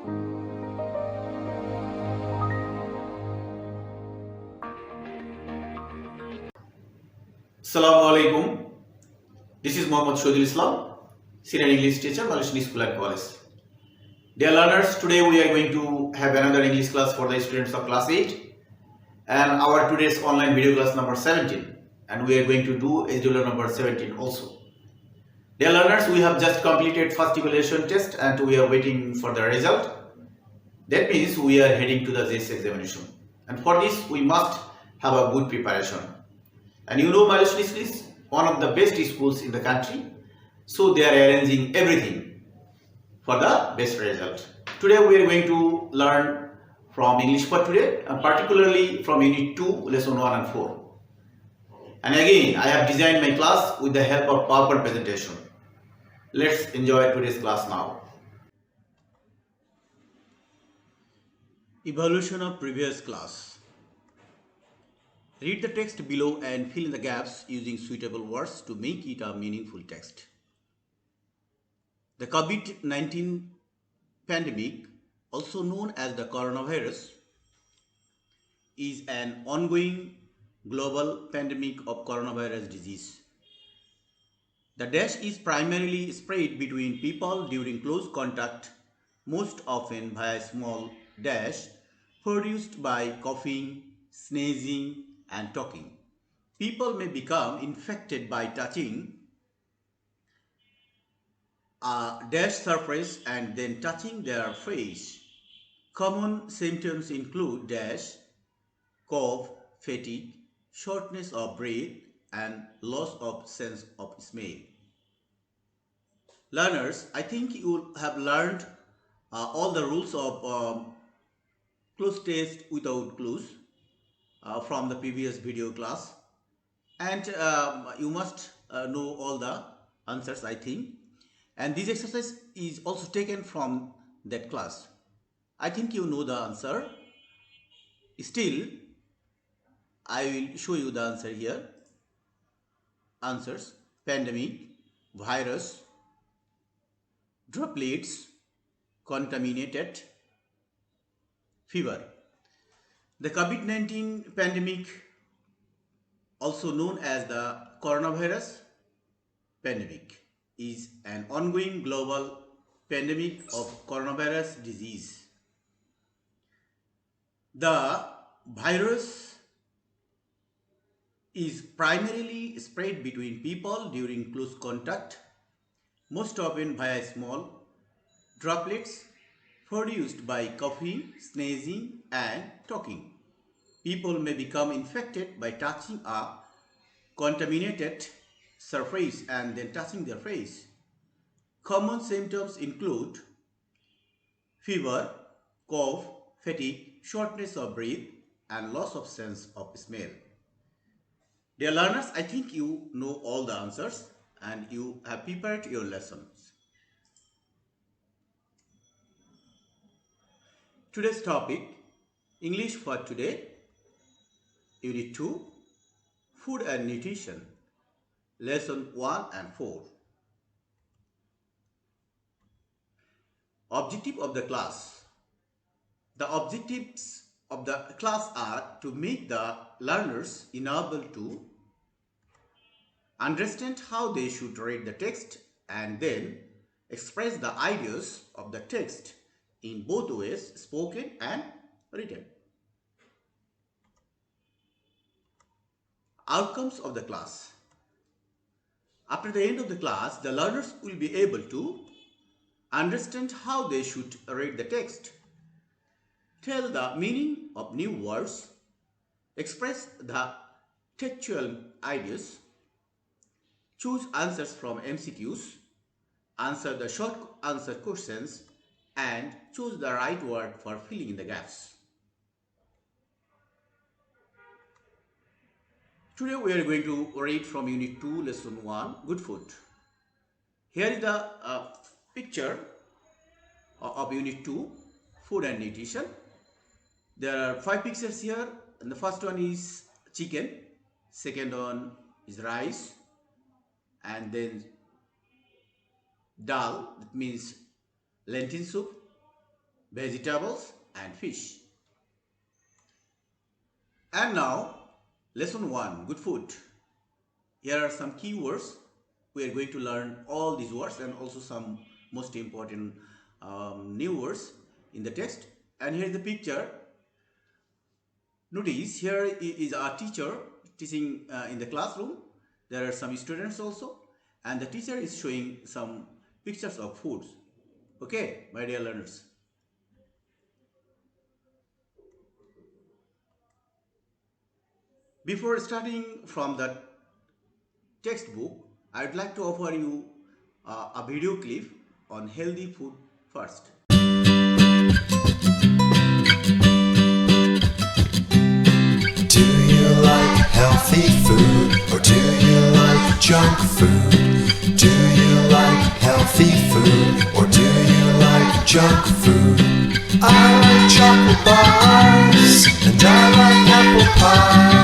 Assalamu alaikum. This is Mohammad Shahidul, Senior English Teacher, Malaysian School and College. Dear learners, today we are going to have another English class for the students of class 8 and our today's online video class number 17, and we are going to do Shahidul number 17 also. Dear learners, we have just completed first evaluation test and we are waiting for the result. That means we are heading to the this examination, and for this we must have a good preparation. And you know, Malaysian School is one of the best schools in the country, so they are arranging everything for the best result. Today we are going to learn from English for today, and particularly from Unit 2, Lesson 1 and 4. And again, I have designed my class with the help of PowerPoint presentation. Let's enjoy today's class now. Evaluation of previous class. Read the text below and fill in the gaps using suitable words to make it a meaningful text. The COVID-19 pandemic, also known as the coronavirus, is an ongoing global pandemic of coronavirus disease. The dash is primarily spread between people during close contact, most often via small dash produced by coughing, sneezing, and talking. People may become infected by touching a dash surface and then touching their face. Common symptoms include dash, cough, fatigue, shortness of breath, and loss of sense of smell. Learners, I think you have learned all the rules of clues test without clues from the previous video class, and you must know all the answers, I think, and this exercise is also taken from that class. I think you know the answer. Still, I will show you the answer here. Answers: pandemic, virus, droplets, contaminated, fever. The COVID-19 pandemic, also known as the coronavirus pandemic, is an ongoing global pandemic of coronavirus disease. The virus is primarily spread between people during close contact, most often via small droplets produced by coughing, sneezing, and talking. People may become infected by touching a contaminated surface and then touching their face. Common symptoms include fever, cough, fatigue, shortness of breath, and loss of sense of smell. Dear learners, I think you know all the answers and you have prepared your lessons. Today's topic, English for today, Unit 2, Food and Nutrition, Lesson 1 and 4. Objective of the class. The objectives of the class are to make the learners enabled to understand how they should read the text and then express the ideas of the text in both ways, spoken and written. Outcomes of the class. After the end of the class, the learners will be able to understand how they should read the text, tell the meaning of new words, express the textual ideas, choose answers from MCQs, answer the short answer questions, and choose the right word for filling in the gaps. Today we are going to read from Unit 2, Lesson 1, Good Food. Here is the picture of Unit 2, Food and Nutrition. There are 5 pictures here, and the first one is chicken, second one is rice, and then dal, that means lentil soup, vegetables and fish. And now, lesson 1, good food. Here are some key words. We are going to learn all these words and also some most important new words in the text. And here is the picture. Notice here is our teacher teaching in the classroom. There are some students also, and the teacher is showing some pictures of foods. Okay, my dear learners. Before starting from the textbook, I would like to offer you a video clip on healthy food first. Do you like healthy food or do you like junk food? Do you like healthy food or do you like junk food? I like chocolate bars and I like apple pie.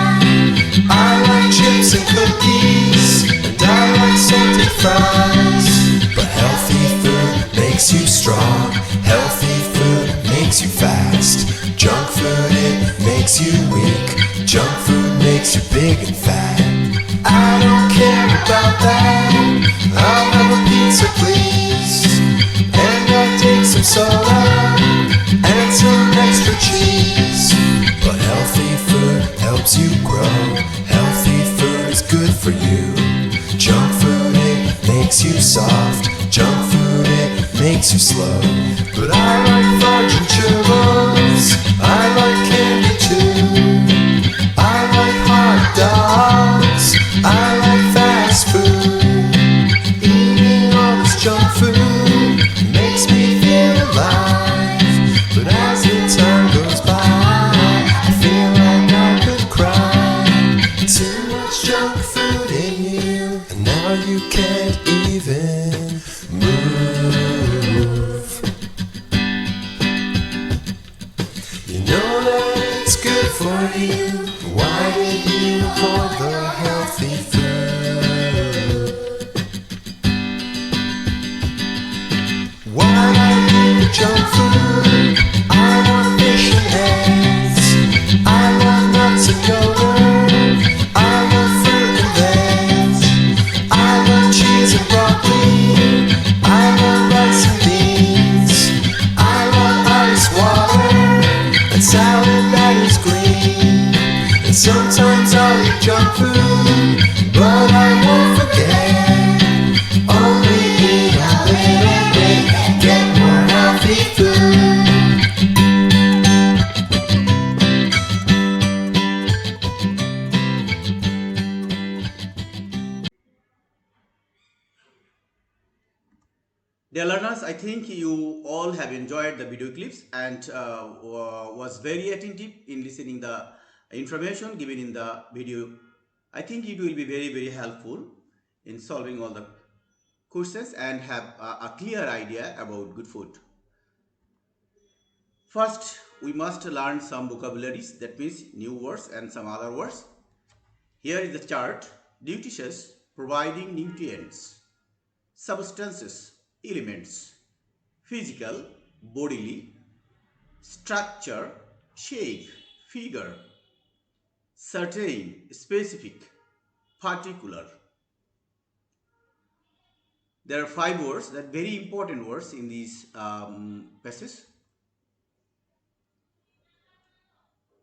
I like chips and cookies and I like salted fries. But healthy food makes you strong. Healthy food makes you fast. Junk food, it makes you weak. Junk food makes you big and fat. I don't care about that. I'll have a pizza, please. And I'll take some soda and some extra cheese. But healthy food helps you grow. Healthy food is good for you. Junk food, it makes you soft. Junk food, it makes you slow. But I like fudge and churros. I like candy too. I like hot dogs. I like fast food. Eating all this junk food makes me feel alive. But as the time goes by, I feel like I could cry. Too much junk food in you, and now you can't even move. You know that it's good for you. Why did you avoid the healthy food? Why not eat the junk food? I want fish and eggs. I want nuts and yogurt. I want fruit and veg. I want cheese and broccoli. I want rice and beans. I want ice water and salad that is green. And sometimes I'll eat junk food, but I won't forget. Only eat a little bit, get more healthy food. Dear learners, I think you all have enjoyed the video clips and was very attentive in listening the information given in the video. I think it will be very helpful in solving all the questions and have a clear idea about good food. First, we must learn some vocabularies, that means new words and some other words. Here is the chart. Nutritious, providing nutrients. Substances, elements. Physical, bodily. Structure, shape, figure. Certain, specific, particular. There are 5 words that are very important words in these passages.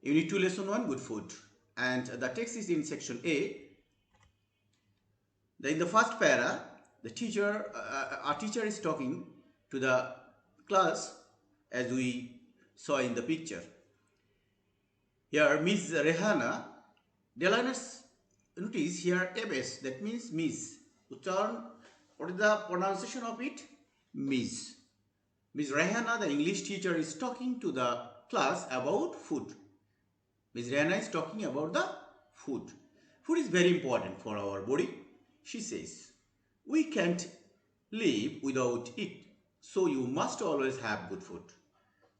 Unit 2, lesson 1, good food. And the text is in section A. In the first para, the teacher, our teacher is talking to the class as we saw in the picture. Here, Miss Rehana, dear learners, notice here MS, that means Miss. What is the pronunciation of it? Miss. Miss Rehana, the English teacher, is talking to the class about food. Miss Rehana is talking about the food. Food is very important for our body. She says, we can't live without it, so you must always have good food.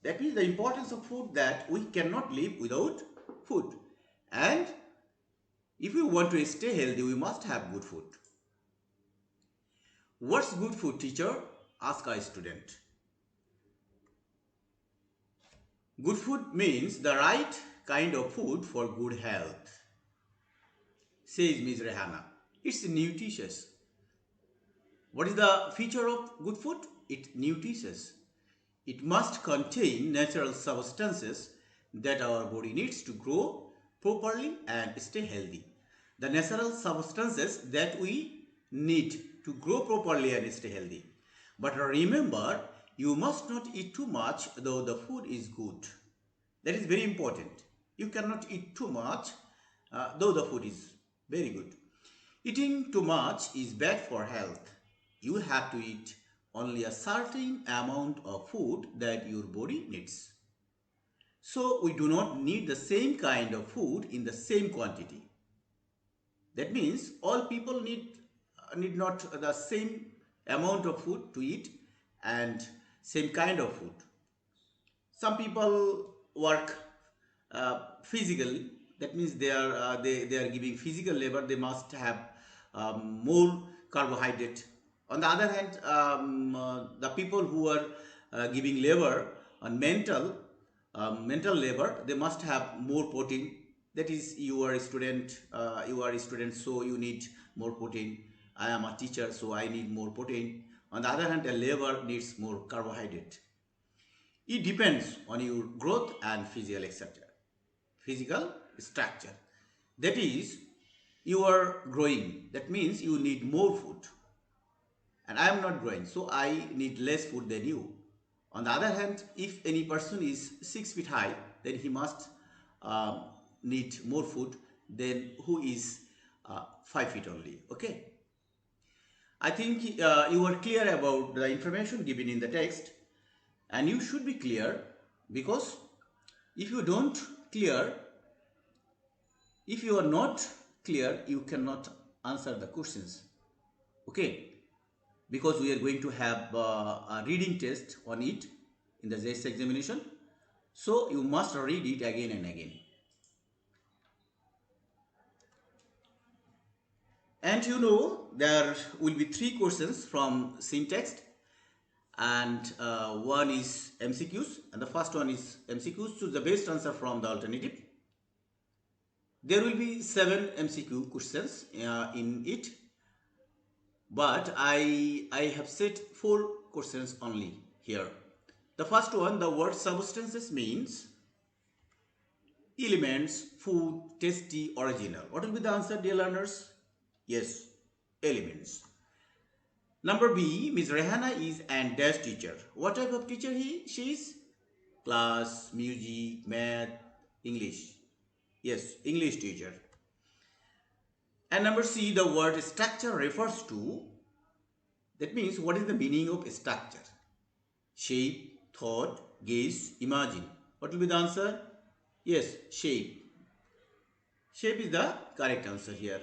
That means the importance of food, that we cannot live without food. And if we want to stay healthy, we must have good food. What's good food, teacher? Ask a student. Good food means the right kind of food for good health, says Ms. Rehana. It's nutritious. What is the feature of good food? It's nutritious. It must contain natural substances that our body needs to grow properly and stay healthy. The natural substances that we need to grow properly and stay healthy. But remember, you must not eat too much though the food is good. That is very important. You cannot eat too much though the food is very good. Eating too much is bad for health. You have to eat only a certain amount of food that your body needs. So we do not need the same kind of food in the same quantity. That means all people need not the same amount of food to eat and same kind of food. Some people work physically. That means they are giving physical labor. They must have more carbohydrate. On the other hand, the people who are giving labor on mental labor, they must have more protein. That is, you are a student, so you need more protein. I am a teacher, so I need more protein. On the other hand, a labor needs more carbohydrate. It depends on your growth and physical structure. That is, you are growing. That means you need more food. And I am not growing, so I need less food than you. On the other hand, if any person is 6 feet high, then he must need more food than who is 5 feet only. Okay. I think you are clear about the information given in the text, and you should be clear, because if you don't clear, if you are not clear, you cannot answer the questions. Okay, because we are going to have a reading test on it in the JS examination, so you must read it again and again. And you know, there will be 3 questions from syntax, and one is MCQs, and the first one is MCQs. Choose the best answer from the alternative. There will be 7 MCQ questions in it, but I have set 4 questions only here. The first one, the word substances means elements, food, tasty, original. What will be the answer, dear learners? Yes, elements. Number B, Ms. Rehana is an dash teacher. What type of teacher she is? Class, music, math, English. Yes, English teacher. And number C, the word structure refers to, that means what is the meaning of structure? Shape, thought, gaze, imagine. What will be the answer? Yes, shape. Shape is the correct answer here.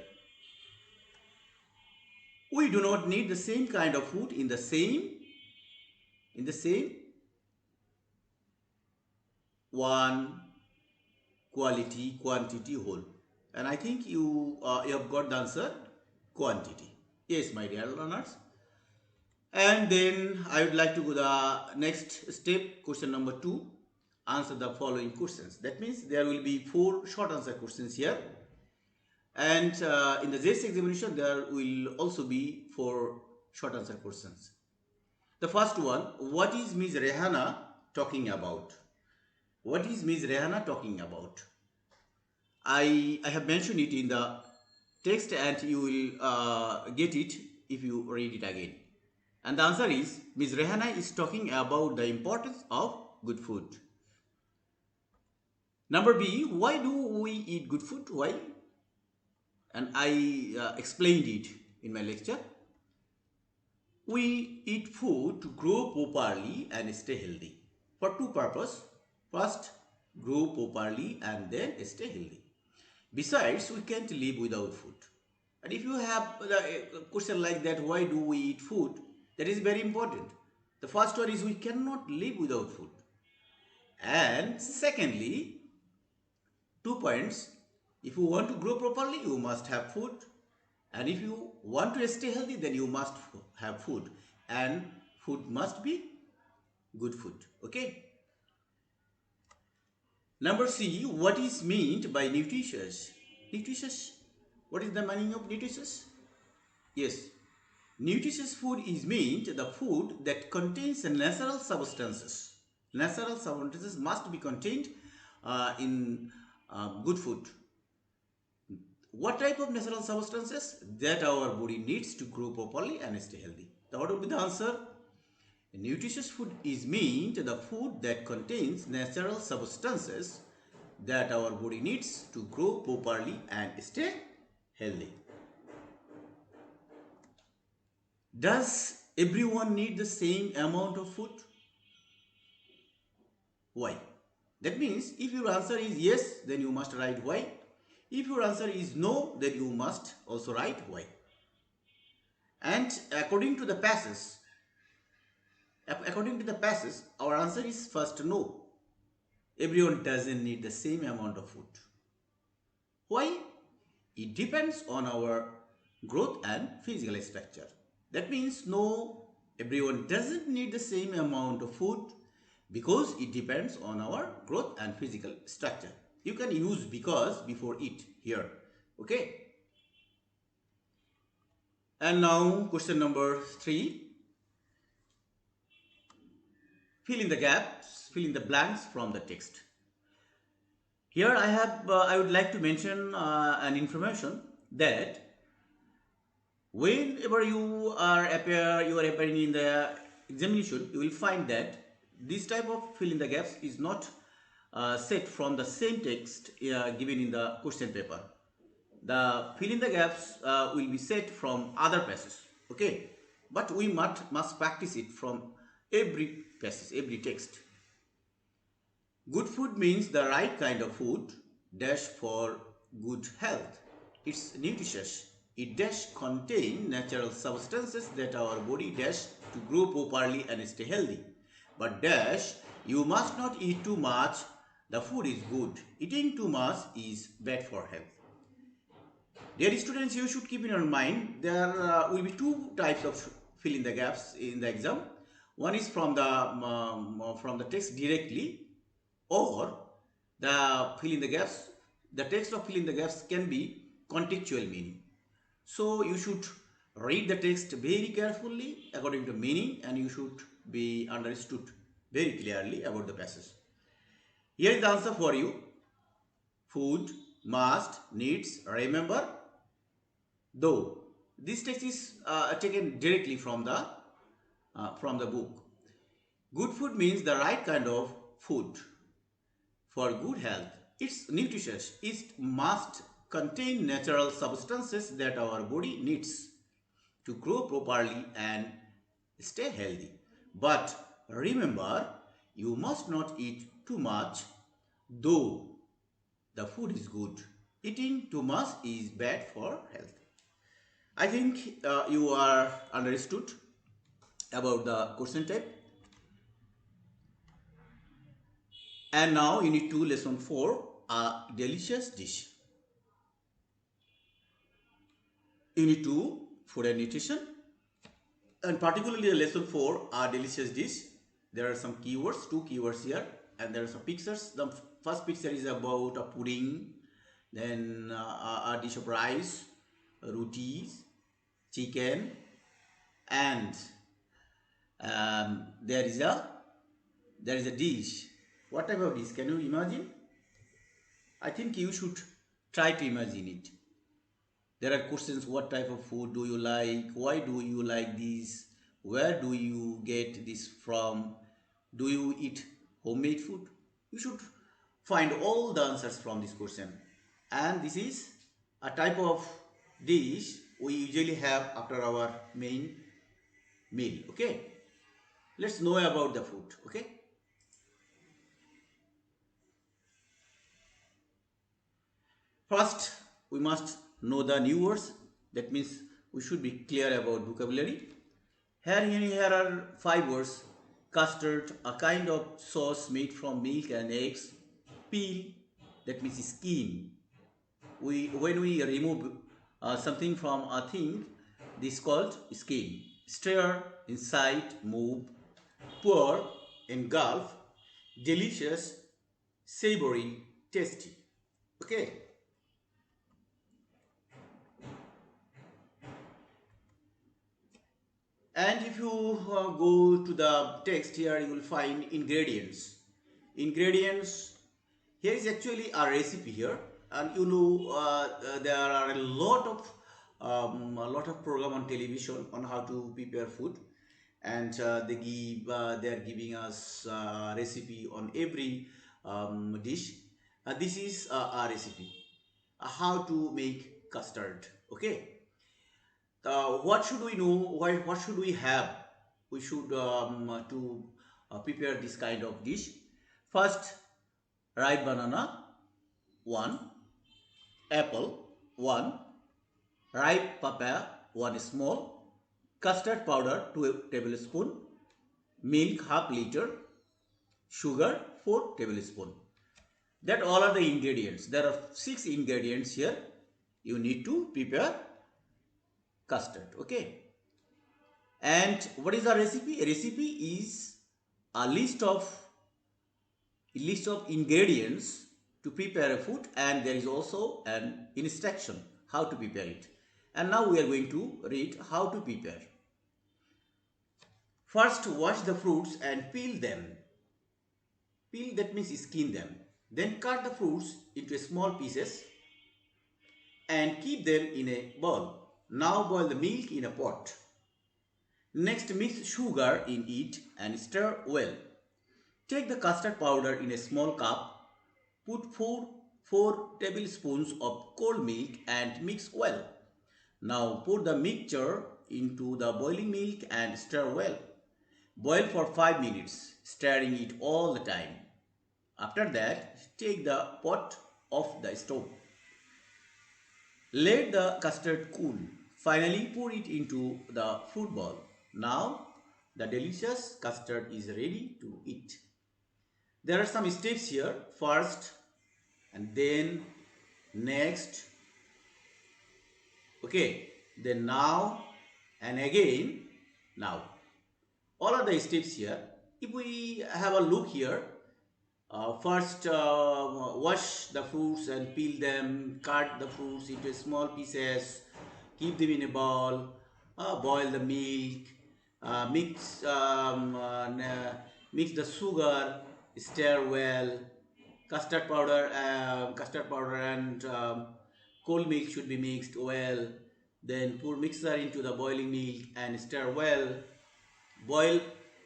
We do not need the same kind of food in the same one quality, quantity, whole. And I think you have got the answer, quantity. Yes, my dear learners. And then I would like to go the next step, question number 2. Answer the following questions. That means there will be 4 short answer questions here. And in the JS examination, there will also be 4 short answer questions. The first one, what is Ms. Rehana talking about? What is Ms. Rehana talking about? I have mentioned it in the text, and you will get it if you read it again. And the answer is, Ms. Rehana is talking about the importance of good food. Number B, why do we eat good food? Why? And I explained it in my lecture. We eat food to grow properly and stay healthy for 2 purposes. First, grow properly and then stay healthy. Besides, we can't live without food. And if you have a question like that, why do we eat food? That is very important. The first one is we cannot live without food. And secondly, 2 points. If you want to grow properly, you must have food. And if you want to stay healthy, then you must have food. And food must be good food. Okay? Number C, what is meant by nutritious? Nutritious? What is the meaning of nutritious? Yes, nutritious food is meant the food that contains natural substances. Natural substances must be contained in good food. What type of natural substances? That our body needs to grow properly and stay healthy. So what would be the answer? Nutritious food is meant the food that contains natural substances that our body needs to grow properly and stay healthy. Does everyone need the same amount of food? Why? That means if your answer is yes, then you must write why. If your answer is no, then you must also write why. And according to the passage, our answer is first no. Everyone doesn't need the same amount of food. Why? It depends on our growth and physical structure. That means no, everyone doesn't need the same amount of food because it depends on our growth and physical structure. You can use because before it here. Okay. And now question number 3. Fill in the gaps, fill in the blanks from the text. Here I would like to mention an information that whenever you are appearing in the examination, you will find that this type of fill in the gaps is not set from the same text given in the question paper. The fill in the gaps will be set from other passages, okay? But we must practice it from every passage, every text. Good food means the right kind of food dash for good health. It's nutritious. It dash contain natural substances that our body dash to grow properly and stay healthy. But dash, you must not eat too much. The food is good. Eating too much is bad for health. Dear students, you should keep in your mind there will be two types of fill in the gaps in the exam. One is from the text directly, or the fill in the gaps. The text of fill in the gaps can be contextual meaning. So you should read the text very carefully according to meaning, and you should be understood very clearly about the passage. Here is the answer for you. Food, must, needs, remember, though. This text is taken directly from the book. Good food means the right kind of food for good health. It's nutritious. It must contain natural substances that our body needs to grow properly and stay healthy. But remember, you must not eat too much, though the food is good. Eating too much is bad for health. I think you are understood about the question type. And now unit 2 lesson 4, a delicious dish. Unit 2, food and nutrition, and particularly lesson 4, a delicious dish. There are some keywords, two keywords here, and there are some pictures. The first picture is about a pudding, then a dish of rice, rotis, chicken, and there is a dish. What type of dish? Can you imagine? I think you should try to imagine it. There are questions: what type of food do you like? Why do you like this? Where do you get this from? Do you eat homemade food? You should find all the answers from this question. And this is a type of dish we usually have after our main meal. Okay, let's know about the food. Okay, first we must know the new words. That means we should be clear about vocabulary. Here are 5 words. Custard, a kind of sauce made from milk and eggs. Peel, that means skin. When we remove something from a thing, this is called skin. Stir, inside, move. Pour, engulf. Delicious, savory, tasty. Okay. And if you go to the text here, you will find ingredients. Ingredients, here is actually a recipe here, and you know there are a lot of program on television on how to prepare food, and they are giving us recipe on every dish. This is a recipe, how to make custard. Okay. What should we know? What should we have? We should to prepare this kind of dish. First, ripe banana 1, apple 1, ripe papaya 1 small, custard powder 2 tablespoon, milk half liter, sugar 4 tablespoon. That all are the ingredients. There are 6 ingredients here. You need to prepare custard. Okay. And what is a recipe? A recipe is a list of ingredients to prepare a food, and there is also an instruction how to prepare it. And now we are going to read how to prepare. First, wash the fruits and peel them. Peel, that means skin them. Then cut the fruits into small pieces and keep them in a bowl. Now boil the milk in a pot. Next, mix sugar in it and stir well. Take the custard powder in a small cup. Put 4 tablespoons of cold milk and mix well. Now pour the mixture into the boiling milk and stir well. Boil for 5 minutes, stirring it all the time. After that, take the pot off the stove. Let the custard cool. Finally, pour it into the fruit bowl. Now, the delicious custard is ready to eat. There are some steps here. First, and then next. Okay, then now, and again now. All are the steps here. If we have a look here, first wash the fruits and peel them, cut the fruits into small pieces, keep them in a bowl, boil the milk, mix the sugar, stir well, custard powder and cold milk should be mixed well. Then pour mixer into the boiling milk and stir well. Boil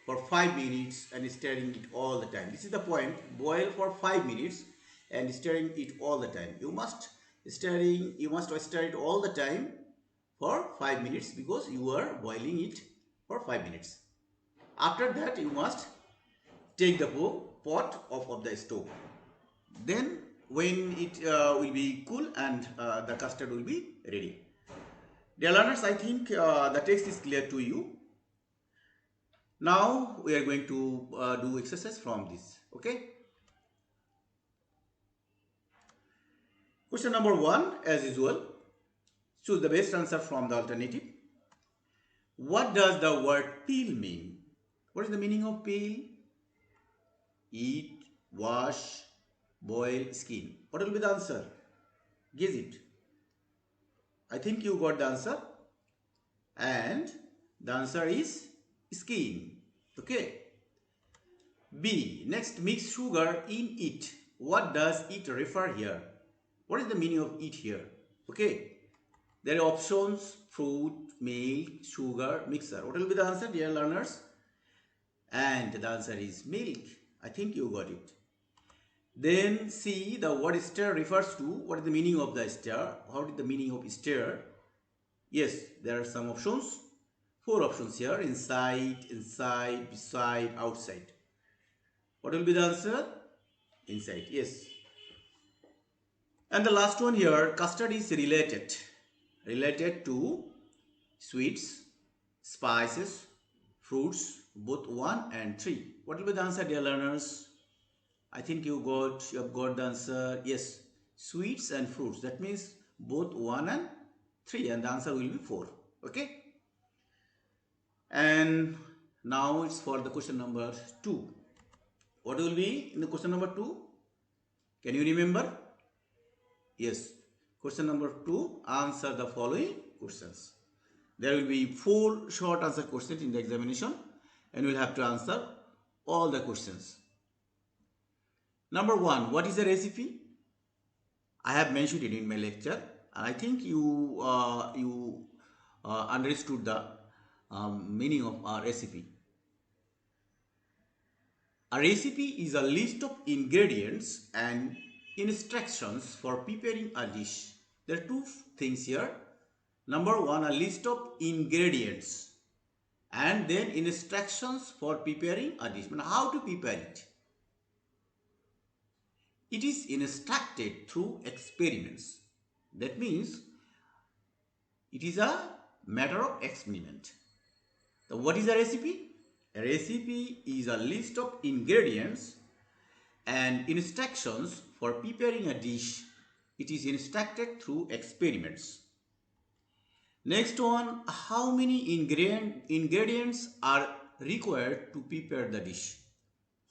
for 5 minutes and stirring it all the time. This is the point. Boil for 5 minutes and stirring it all the time. You must stir it all the time for 5 minutes because you are boiling it for 5 minutes. After that, you must take the pot off of the stove. Then when it will be cool and the custard will be ready. Dear learners, I think the text is clear to you. Now we are going to do exercise from this. Okay. Question number 1, as usual. Choose the best answer from the alternative. What does the word peel mean? What is the meaning of peel? Eat, wash, boil, skin. What will be the answer? Guess it. I think you got the answer. And the answer is skin. Okay. B. Next, mix sugar in it. What does it refer here? What is the meaning of it here? Okay. There are options: fruit, milk, sugar, mixer. What will be the answer, dear learners? And the answer is milk. I think you got it. Then C. The word stir refers to. What is the meaning of the stir? How is the meaning of stir? Yes, there are some options. 4 options here: inside, beside, outside. What will be the answer? Inside. Yes. And the last one here, custard is related to sweets, spices, fruits, both 1 and 3. What will be the answer, dear learners? I think you have got the answer. Yes, sweets and fruits. That means both 1 and 3, and the answer will be 4. Okay. And now it's for the question number 2. What will be in the question number 2? Can you remember? Yes. Question number 2, answer the following questions. There will be 4 short answer questions in the examination and you will have to answer all the questions. Number 1, what is a recipe? I have mentioned it in my lecture and I think you understood the meaning of a recipe. A recipe is a list of ingredients and instructions for preparing a dish. There are 2 things here. Number 1, a list of ingredients and then instructions for preparing a dish. How to prepare it? It is instructed through experiments. That means it is a matter of experiment. So what is a recipe? A recipe is a list of ingredients and instructions for preparing a dish. It is instructed through experiments. Next one, how many ingredients are required to prepare the dish?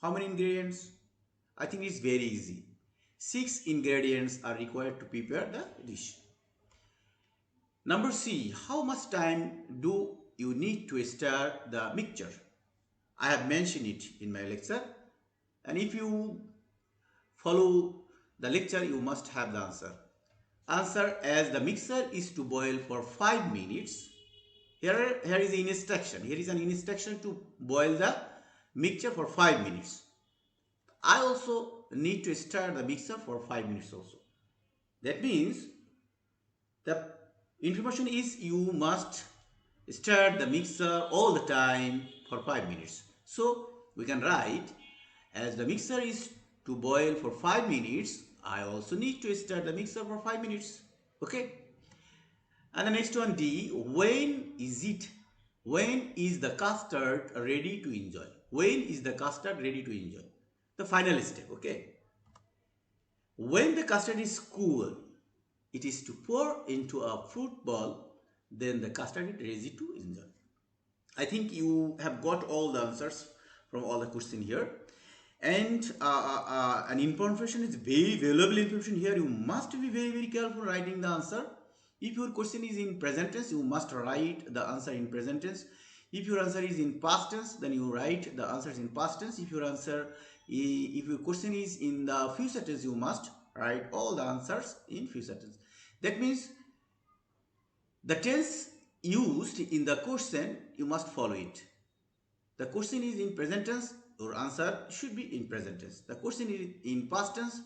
How many ingredients? I think it's very easy. 6 ingredients are required to prepare the dish. Number C, how much time do you need to stir the mixture? I have mentioned it in my lecture, and if you follow the lecture, you must have the answer. Answer, as the mixture is to boil for 5 minutes. Here is the instruction. Here is an instruction to boil the mixture for 5 minutes. I also need to stir the mixture for 5 minutes also. That means the information is you must stir the mixture all the time for 5 minutes. So we can write, as the mixture is to boil for 5 minutes, I also need to stir the mixture for 5 minutes. Okay. And the next one, D, when is the custard ready to enjoy? When is the custard ready to enjoy? The final step, okay. When the custard is cool, it is to pour into a fruit bowl, then the custard is ready to enjoy. I think you have got all the answers from all the questions here. And an information is very valuable information here. You must be very, very careful writing the answer. If your question is in present tense, you must write the answer in present tense. If your answer is in past tense, then you write the answers in past tense. If your question is in the future tense, you must write all the answers in future tense. That means the tense used in the question, you must follow it. The question is in present tense, your answer should be in present tense. The question is in past tense,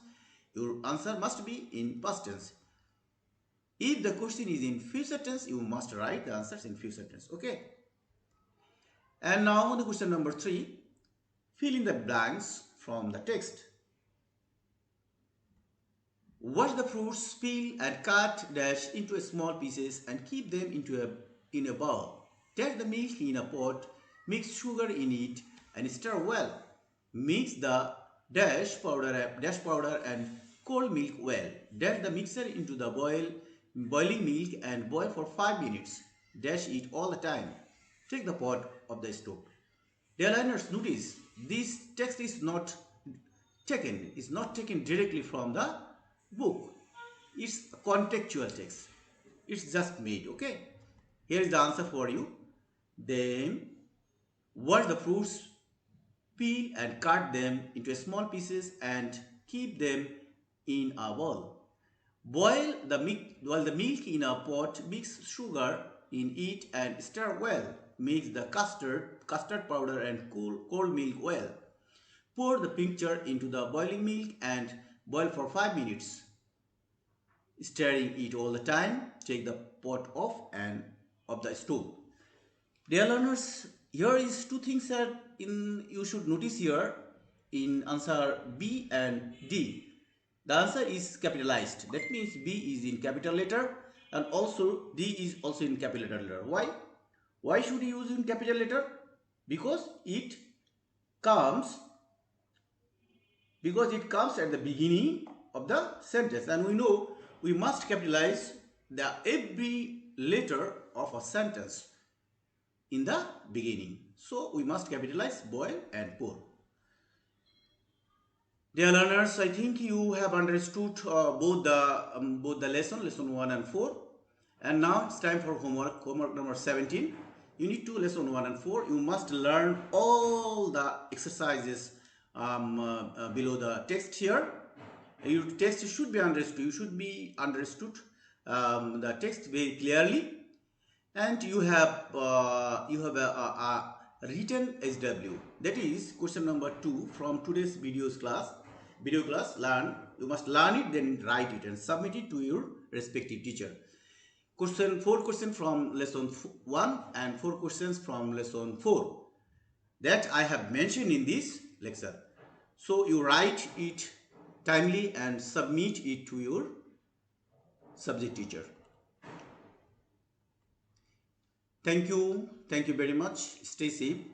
your answer must be in past tense. If the question is in future tense, you must write the answers in future tense. Okay. And now the question number 3, fill in the blanks from the text. Wash the fruits, peel and cut dash into small pieces and keep them in a bowl. Dash the milk in a pot, mix sugar in it and stir well. Mix the dash powder and cold milk well. Dash the mixture into the boiling milk and boil for 5 minutes. Dash it all the time. Take the pot off the stove. Dear learners, notice this text is not taken directly from the book. It's a contextual text. It's just made, okay? Here is the answer for you. Then wash the fruits, peel and cut them into small pieces and keep them in a bowl. Boil the milk in a pot, mix sugar in it and stir well. Mix the custard powder and cold milk well. Pour the mixture into the boiling milk and boil for 5 minutes. Stirring it all the time. Take the pot off the stove. Dear learners, here is 2 things that you should notice here in answer B and D. The answer is capitalized. That means B is in capital letter and also D is also in capital letter. Why? Why should you use in capital letter? Because it comes at the beginning of the sentence, and we know we must capitalize every letter of a sentence in the beginning. So we must capitalize boil and pour. Dear learners, I think you have understood both the lesson 1 and 4, and now it's time for homework number 17. Unit 2, lesson 1 and 4. You must learn all the exercises below the text here. Your text should be understood. You should be understood the text very clearly, and you have a written SW, that is question number 2 from today's video class. You must learn it, then write it and submit it to your respective teacher. 4 questions from lesson 1 and 4 questions from lesson 4 that I have mentioned in this lecture. So you write it timely and submit it to your subject teacher. Thank you very much. Stay safe.